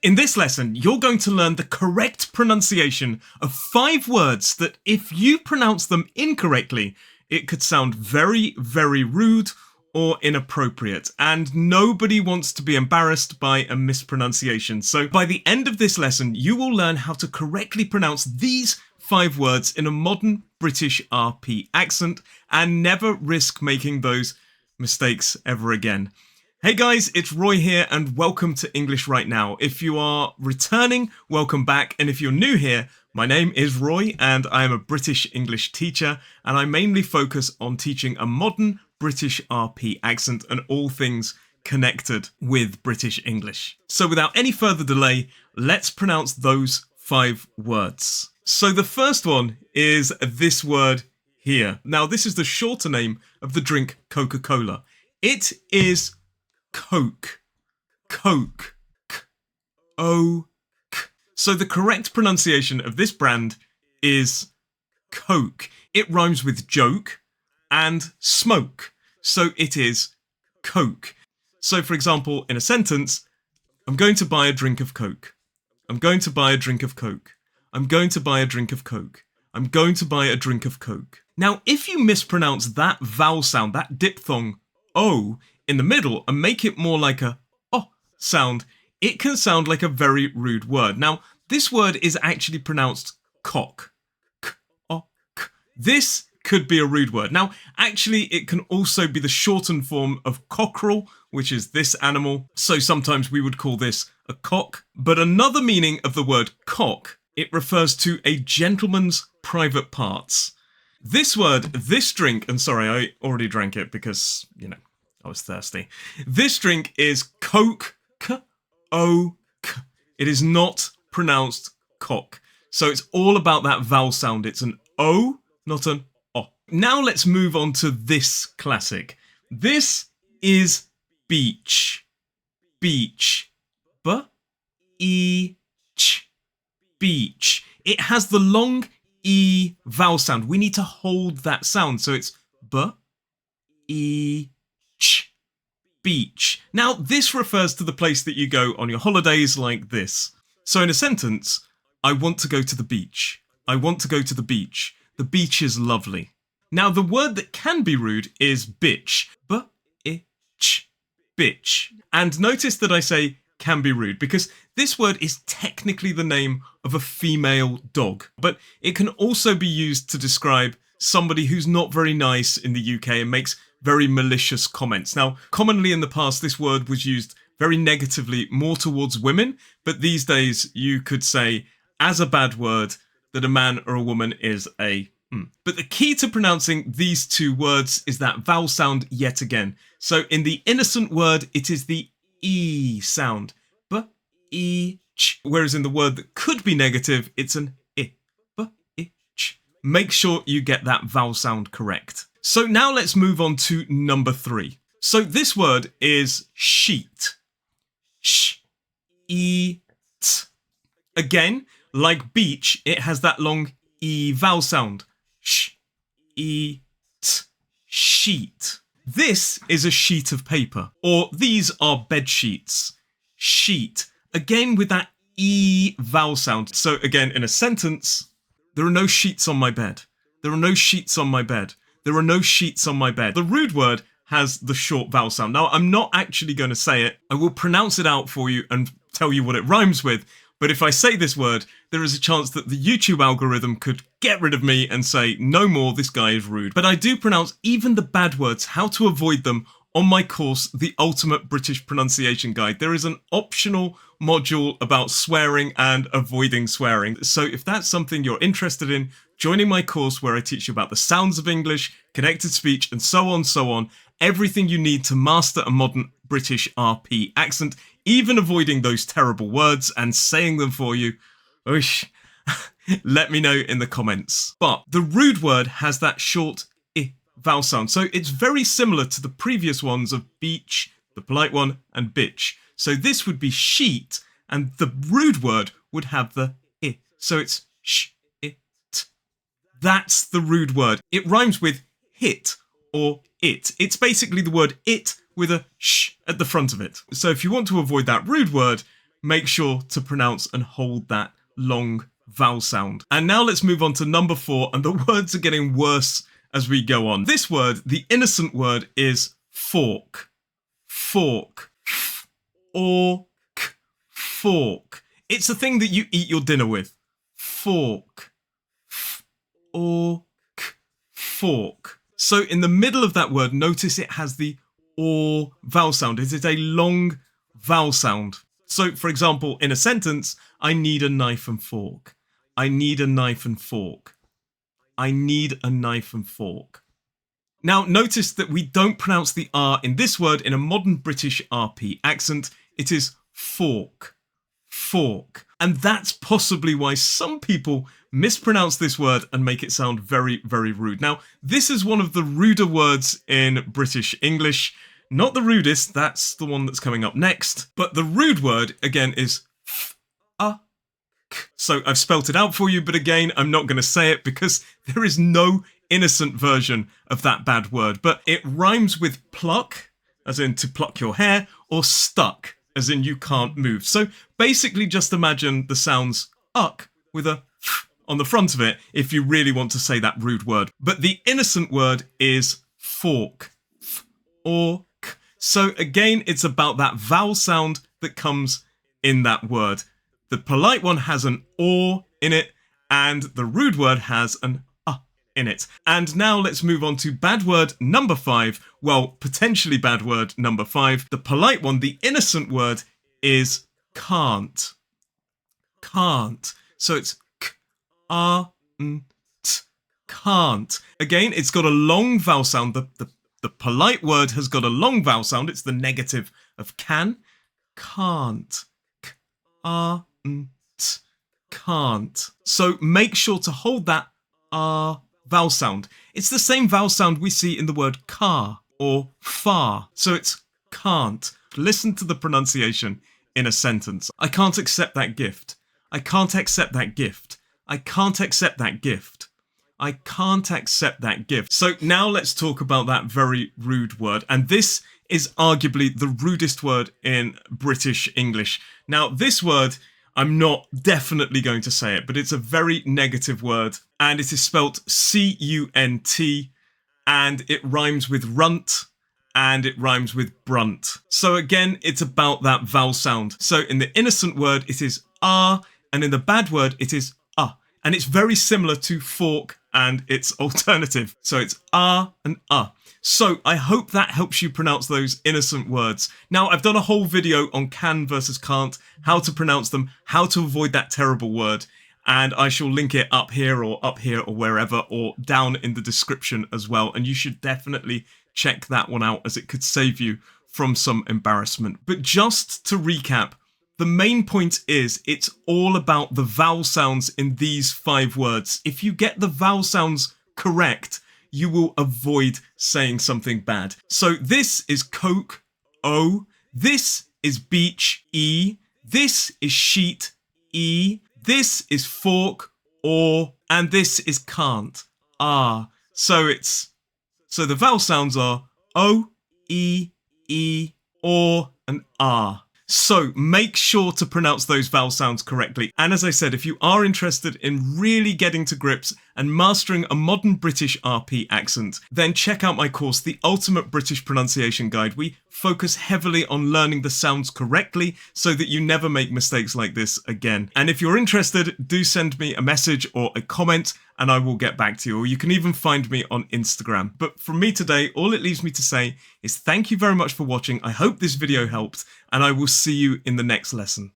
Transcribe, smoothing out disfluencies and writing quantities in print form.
In this lesson, you're going to learn the correct pronunciation of 5 words that if you pronounce them incorrectly, it could sound very, very rude or inappropriate, and nobody wants to be embarrassed by a mispronunciation. So by the end of this lesson, you will learn how to correctly pronounce these 5 words in a modern British RP accent and never risk making those mistakes ever again. Hey guys, it's Roy here and welcome to English Right Now. If you are returning, welcome back, and if you're new here, my name is Roy and I am a British English teacher and I mainly focus on teaching a modern British RP accent and all things connected with British English. So without any further delay, let's pronounce those 5 words. So the first one is this word here. Now this is the shorter name of the drink Coca-Cola. It is Coke. Coke. K-O-K. So the correct pronunciation of this brand is Coke. It rhymes with joke and smoke. So it is Coke. So for example, in a sentence, I'm going to buy a drink of Coke. I'm going to buy a drink of Coke. I'm going to buy a drink of Coke. I'm going to buy a drink of Coke. Now, if you mispronounce that vowel sound, that diphthong O, in the middle and make it more like a oh sound, it can sound like a very rude word. Now, this word is actually pronounced cock. K-o-k. This could be a rude word. Now, actually, it can also be the shortened form of cockerel, which is this animal. So sometimes we would call this a cock. But another meaning of the word cock, it refers to a gentleman's private parts. This word, this drink, and sorry, I already drank it because, I was thirsty. This drink is Coke, K-O-K. It is not pronounced cock. So it's all about that vowel sound. It's an O, not an O. Now let's move on to this classic. This is beach. Beach. B-E-ch. Beach. It has the long E vowel sound. We need to hold that sound. So it's B-E-ch. Beach. Now, this refers to the place that you go on your holidays like this. So in a sentence, I want to go to the beach. I want to go to the beach. The beach is lovely. Now, the word that can be rude is bitch. B-I-ch. Bitch. And notice that I say can be rude because this word is technically the name of a female dog, but it can also be used to describe somebody who's not very nice in the UK and makes very malicious comments. Now, commonly in the past, this word was used very negatively, more towards women, but these days you could say, as a bad word, that a man or a woman is a But the key to pronouncing these 2 words is that vowel sound yet again. So in the innocent word, it is the E sound, B-E-ch, whereas in the word that could be negative, it's an I, B-I-ch. Make sure you get that vowel sound correct. So now let's move on to number 3. So this word is sheet. Sh-E-t. Again, like beach, it has that long E vowel sound. Sh-E-t. Sheet. This is a sheet of paper, or these are bed sheets. Sheet. Again with that E vowel sound. So again, in a sentence, there are no sheets on my bed. There are no sheets on my bed. There are no sheets on my bed. The rude word has the short vowel sound. Now, I'm not actually going to say it. I will pronounce it out for you and tell you what it rhymes with. But if I say this word, there is a chance that the YouTube algorithm could get rid of me and say, no more, this guy is rude. But I do pronounce even the bad words, how to avoid them, on my course, The Ultimate British Pronunciation Guide. There is an optional module about swearing and avoiding swearing. So if that's something you're interested in, joining my course where I teach you about the sounds of English, connected speech, and so on, everything you need to master a modern British RP accent, even avoiding those terrible words and saying them for you, let me know in the comments. But the rude word has that short I vowel sound, so it's very similar to the previous ones of beach, the polite one, and bitch. So this would be sheet, and the rude word would have the I. So it's sh-it. That's the rude word. It rhymes with hit or it. It's basically the word it with a sh at the front of it. So if you want to avoid that rude word, make sure to pronounce and hold that long vowel sound. And now let's move on to number 4, and the words are getting worse as we go on. This word, the innocent word, is fork. Fork. Or fork. It's the thing that you eat your dinner with. Fork. Or fork. So in the middle of that word, notice it has the or vowel sound. It is a long vowel sound. So, for example, in a sentence, I need a knife and fork. I need a knife and fork. I need a knife and fork. Now, notice that we don't pronounce the R in this word in a modern British RP accent. It is fork. Fork. And that's possibly why some people mispronounce this word and make it sound very, very rude. Now, this is one of the ruder words in British English. Not the rudest, that's the one that's coming up next. But the rude word, again, is f-a-k. So I've spelt it out for you, but again, I'm not going to say it because there is no innocent version of that bad word. But it rhymes with pluck, as in to pluck your hair, or stuck, as in you can't move. So basically just imagine the sounds uck with a f on the front of it if you really want to say that rude word. But the innocent word is fork. F or k. So again, it's about that vowel sound that comes in that word. The polite one has an or in it, and the rude word has an in it. And now let's move on to bad word number 5. Well, potentially bad word number 5. The polite one, the innocent word, is can't. Can't. So it's k-a-n-t. Can't. Again, it's got a long vowel sound. The polite word has got a long vowel sound. It's the negative of can. Can't. K-a-n-t. Can't. So make sure to hold that vowel sound. It's the same vowel sound we see in the word car or far. So it's can't. Listen to the pronunciation in a sentence. I can't accept that gift. I can't accept that gift. I can't accept that gift. I can't accept that gift. So now let's talk about that very rude word. And this is arguably the rudest word in British English. Now, this word, I'm not definitely going to say it, but it's a very negative word, and it is spelt C-U-N-T, and it rhymes with runt, and it rhymes with brunt. So again, it's about that vowel sound. So in the innocent word, it is R, and in the bad word, it is and it's very similar to fork and its alternative. So it's R and So I hope that helps you pronounce those innocent words. Now, I've done a whole video on can versus can't, how to pronounce them, how to avoid that terrible word, and I shall link it up here or wherever, or down in the description as well. And you should definitely check that one out, as it could save you from some embarrassment. But just to recap, the main point is it's all about the vowel sounds in these 5 words. If you get the vowel sounds correct, you will avoid saying something bad. So this is Coke, O. This is beach, E. This is sheet, E. This is fork, or. And this is can't, R. So the vowel sounds are O, E, E, or, and R. So make sure to pronounce those vowel sounds correctly. And as I said, if you are interested in really getting to grips and mastering a modern British RP accent, then check out my course, The Ultimate British Pronunciation Guide. We focus heavily on learning the sounds correctly so that you never make mistakes like this again. And if you're interested, do send me a message or a comment and I will get back to you. Or you can even find me on Instagram. But from me today, all it leaves me to say is thank you very much for watching. I hope this video helped, and I will see you in the next lesson.